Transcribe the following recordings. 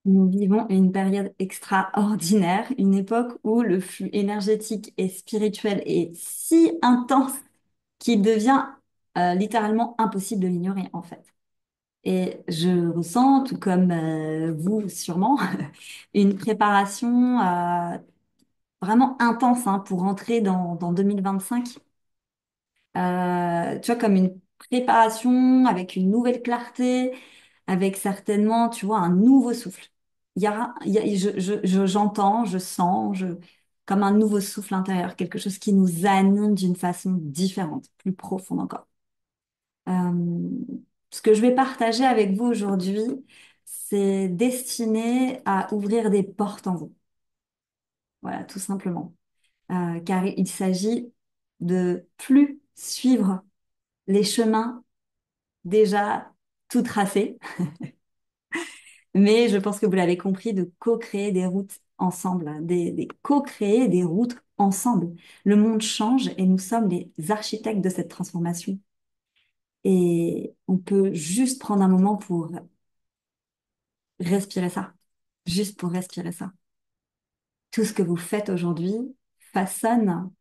Nous vivons une période extraordinaire, une époque où le flux énergétique et spirituel est si intense qu'il devient littéralement impossible de l'ignorer en fait. Et je ressens, tout comme vous sûrement, une préparation vraiment intense hein, pour rentrer dans 2025. Tu vois, comme une préparation avec une nouvelle clarté, avec certainement, tu vois, un nouveau souffle. J'entends, je sens, comme un nouveau souffle intérieur, quelque chose qui nous anime d'une façon différente, plus profonde encore. Euh, Ce que je vais partager avec vous aujourd'hui, c'est destiné à ouvrir des portes en vous. Voilà, tout simplement. Car il s'agit de plus suivre les chemins déjà tout tracés, mais je pense que vous l'avez compris, de co-créer des routes ensemble, hein, des co-créer des routes ensemble. Le monde change et nous sommes les architectes de cette transformation. Et on peut juste prendre un moment pour respirer ça, juste pour respirer ça. Tout ce que vous faites aujourd'hui façonne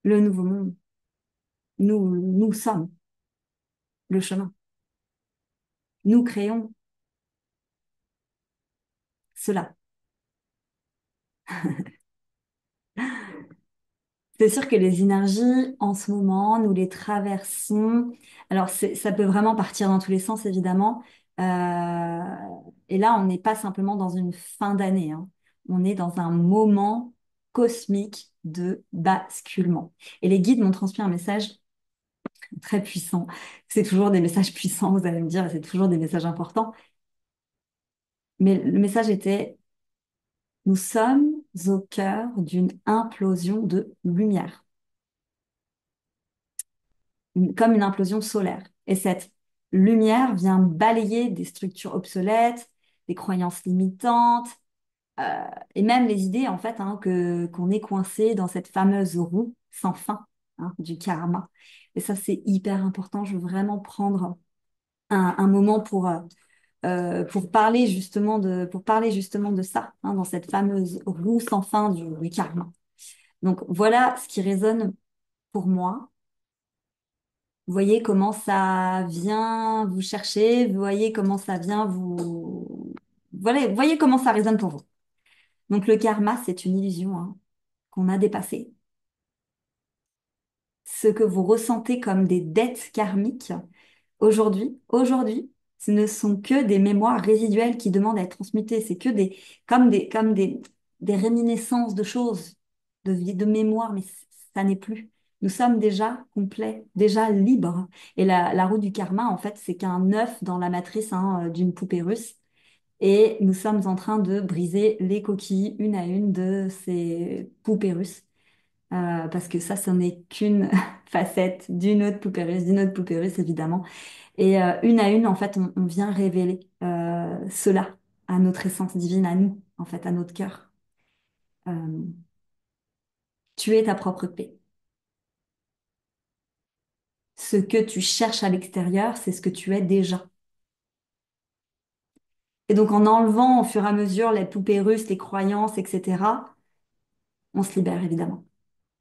le nouveau monde. Nous sommes le chemin. Nous créons cela. C'est sûr que les énergies, en ce moment, nous les traversons. Alors, ça peut vraiment partir dans tous les sens, évidemment. Euh, et là, on n'est pas simplement dans une fin d'année, hein. On est dans un moment cosmique de basculement. Et les guides m'ont transmis un message très puissant. C'est toujours des messages puissants, vous allez me dire, et c'est toujours des messages importants. Mais le message était, nous sommes au cœur d'une implosion de lumière. Comme une implosion solaire. Et cette lumière vient balayer des structures obsolètes, des croyances limitantes, euh, et même les idées, en fait, hein, qu'on est coincé dans cette fameuse roue sans fin, hein, du karma. Et ça, c'est hyper important. Je veux vraiment prendre un moment pour parler justement de ça, hein, dans cette fameuse roue sans fin du karma. Donc, voilà ce qui résonne pour moi. Vous voyez comment ça vient vous chercher, vous voyez comment ça vient vous... Voilà, vous voyez comment ça résonne pour vous. Donc le karma, c'est une illusion hein, qu'on a dépassée. Ce que vous ressentez comme des dettes karmiques, aujourd'hui, ce ne sont que des mémoires résiduelles qui demandent à être transmutées. C'est que des réminiscences de choses, de mémoire, mais ça n'est plus. Nous sommes déjà complets, déjà libres. Et la roue du karma, en fait, c'est qu'un œuf dans la matrice hein, d'une poupée russe. Et nous sommes en train de briser les coquilles une à une de ces poupées russes. Parce que ça, ce n'est qu'une facette d'une autre poupée russe, évidemment. Et une à une, en fait, on vient révéler cela à notre essence divine, à nous, en fait, à notre cœur. Euh, Tu es ta propre paix. Ce que tu cherches à l'extérieur, c'est ce que tu es déjà. Et donc, en enlevant au fur et à mesure les poupées russes, les croyances, etc., on se libère, évidemment.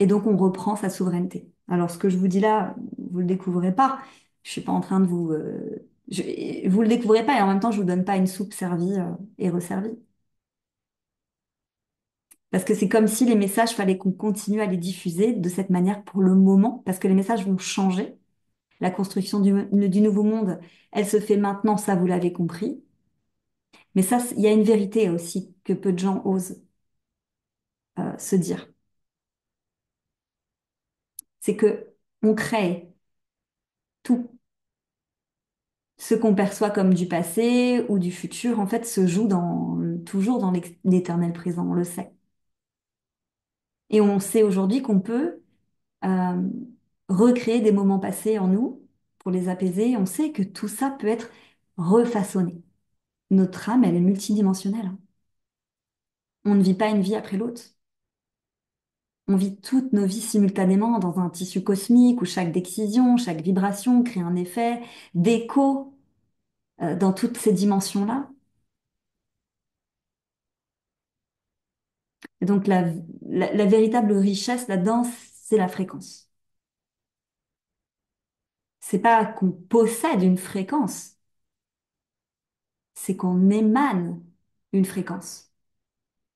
Et donc, on reprend sa souveraineté. Alors, ce que je vous dis là, vous le découvrez pas. Je suis pas en train de vous... vous le découvrez pas et en même temps, je vous donne pas une soupe servie et resservie. Parce que c'est comme si les messages, fallait qu'on continue à les diffuser de cette manière pour le moment, parce que les messages vont changer. La construction du nouveau monde, elle se fait maintenant, ça vous l'avez compris. Mais ça, il y a une vérité aussi que peu de gens osent se dire. C'est que on crée tout. Ce qu'on perçoit comme du passé ou du futur, en fait, se joue toujours dans l'éternel présent, on le sait. Et on sait aujourd'hui qu'on peut euh, recréer des moments passés en nous pour les apaiser. On sait que tout ça peut être refaçonné. Notre âme, elle est multidimensionnelle, hein. On ne vit pas une vie après l'autre. On vit toutes nos vies simultanément dans un tissu cosmique où chaque décision, chaque vibration crée un effet d'écho dans toutes ces dimensions-là. Et donc la véritable richesse là-dedans, c'est la fréquence. C'est pas qu'on possède une fréquence, c'est qu'on émane une fréquence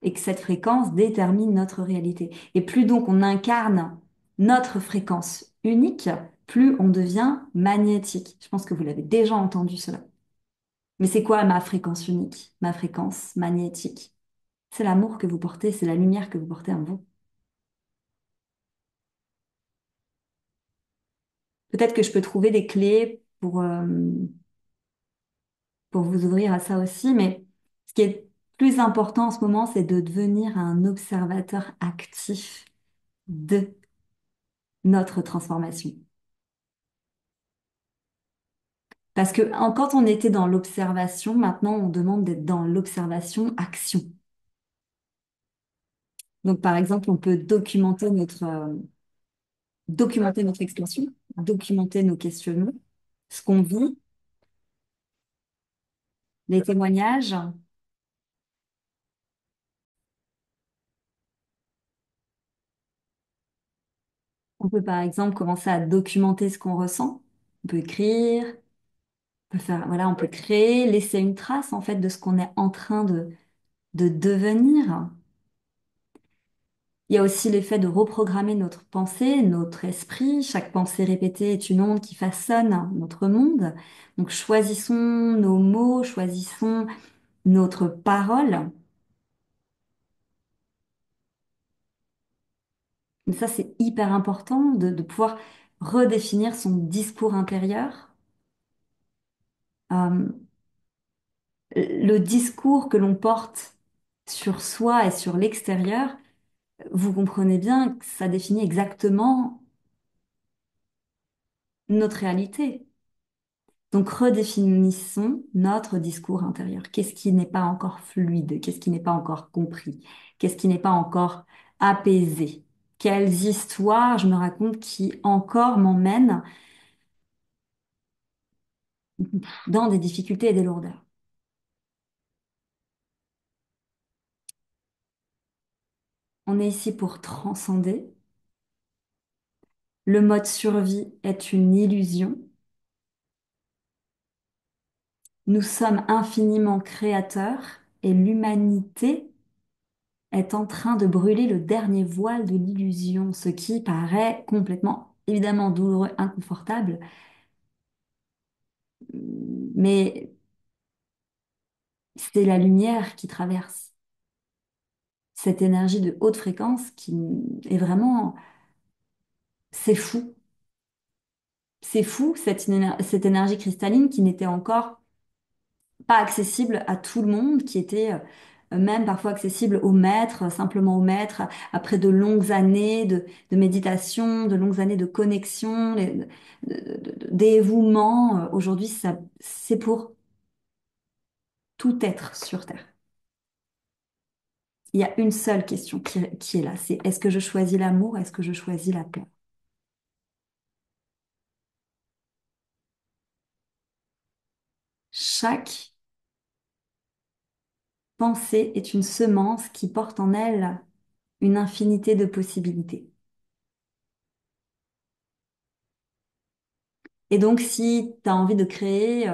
et que cette fréquence détermine notre réalité. Et plus donc on incarne notre fréquence unique, plus on devient magnétique. Je pense que vous l'avez déjà entendu cela. Mais c'est quoi ma fréquence unique, ma fréquence magnétique? C'est l'amour que vous portez, c'est la lumière que vous portez en vous. Peut-être que je peux trouver des clés pour vous ouvrir à ça aussi, mais ce qui est plus important en ce moment, c'est de devenir un observateur actif de notre transformation. Parce que quand on était dans l'observation, maintenant on demande d'être dans l'observation action. Donc par exemple, on peut documenter notre expression, documenter nos questionnements, ce qu'on vit, les témoignages. On peut par exemple commencer à documenter ce qu'on ressent. On peut écrire, on peut faire, voilà, on peut créer, laisser une trace en fait de ce qu'on est en train de devenir. Il y a aussi l'effet de reprogrammer notre pensée, notre esprit. Chaque pensée répétée est une onde qui façonne notre monde. Donc choisissons nos mots, choisissons notre parole. Et ça, c'est hyper important de pouvoir redéfinir son discours intérieur. Euh, le discours que l'on porte sur soi et sur l'extérieur, vous comprenez bien que ça définit exactement notre réalité. Donc redéfinissons notre discours intérieur. Qu'est-ce qui n'est pas encore fluide? Qu'est-ce qui n'est pas encore compris? Qu'est-ce qui n'est pas encore apaisé? Quelles histoires je me raconte qui encore m'emmènent dans des difficultés et des lourdeurs? On est ici pour transcender. Le mode survie est une illusion. Nous sommes infiniment créateurs et l'humanité est en train de brûler le dernier voile de l'illusion, ce qui paraît complètement, évidemment, douloureux, inconfortable, mais c'est la lumière qui traverse cette énergie de haute fréquence qui est vraiment, c'est fou. C'est fou, cette énergie cristalline qui n'était encore pas accessible à tout le monde, qui était même parfois accessible aux maîtres, simplement aux maîtres, après de longues années de méditation, de longues années de connexion, dévouement. Aujourd'hui, c'est pour tout être sur Terre. Il y a une seule question qui est là, c'est est-ce que je choisis l'amour, est-ce que je choisis la paix? Chaque pensée est une semence qui porte en elle une infinité de possibilités. Et donc, si tu as envie de créer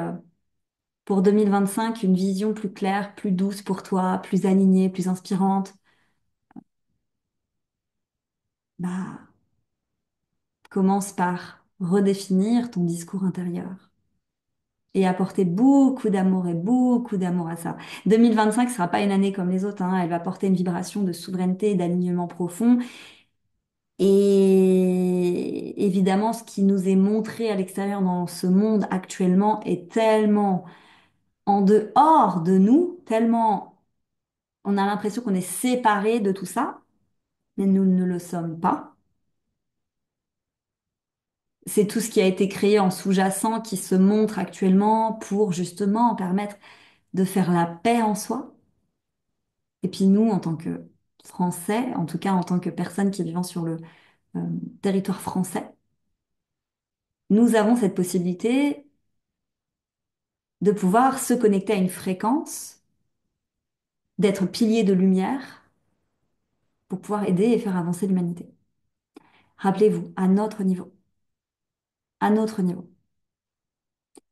pour 2025 une vision plus claire, plus douce pour toi, plus alignée, plus inspirante, bah, commence par redéfinir ton discours intérieur et apporter beaucoup d'amour à ça. 2025 ne sera pas une année comme les autres, hein. Elle va porter une vibration de souveraineté et d'alignement profond. Et évidemment, ce qui nous est montré à l'extérieur dans ce monde actuellement est tellement en dehors de nous, tellement on a l'impression qu'on est séparé de tout ça, mais nous ne le sommes pas. C'est tout ce qui a été créé en sous-jacent qui se montre actuellement pour justement permettre de faire la paix en soi. Et puis nous, en tant que Français, en tout cas en tant que personnes qui vivent sur le euh, territoire français, nous avons cette possibilité de pouvoir se connecter à une fréquence, d'être pilier de lumière pour pouvoir aider et faire avancer l'humanité. Rappelez-vous, à notre niveau, à notre niveau.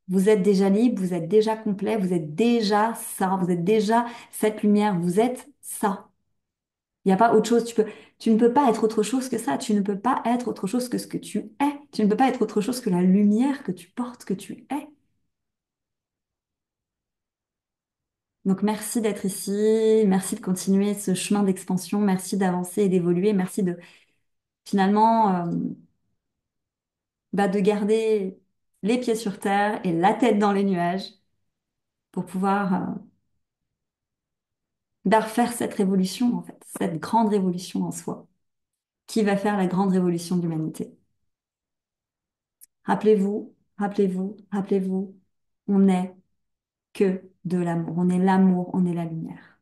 Vous êtes déjà libre, vous êtes déjà complet, vous êtes déjà ça, vous êtes déjà cette lumière, vous êtes ça. Il n'y a pas autre chose. Tu ne peux pas être autre chose que ça. Tu ne peux pas être autre chose que ce que tu es. Tu ne peux pas être autre chose que la lumière que tu portes, que tu es. Donc merci d'être ici, merci de continuer ce chemin d'expansion, merci d'avancer et d'évoluer, merci de finalement de garder les pieds sur terre et la tête dans les nuages pour pouvoir faire cette révolution en fait, cette grande révolution en soi, qui va faire la grande révolution de l'humanité. Rappelez-vous, rappelez-vous, rappelez-vous, on n'est que de l'amour, on est l'amour, on est la lumière.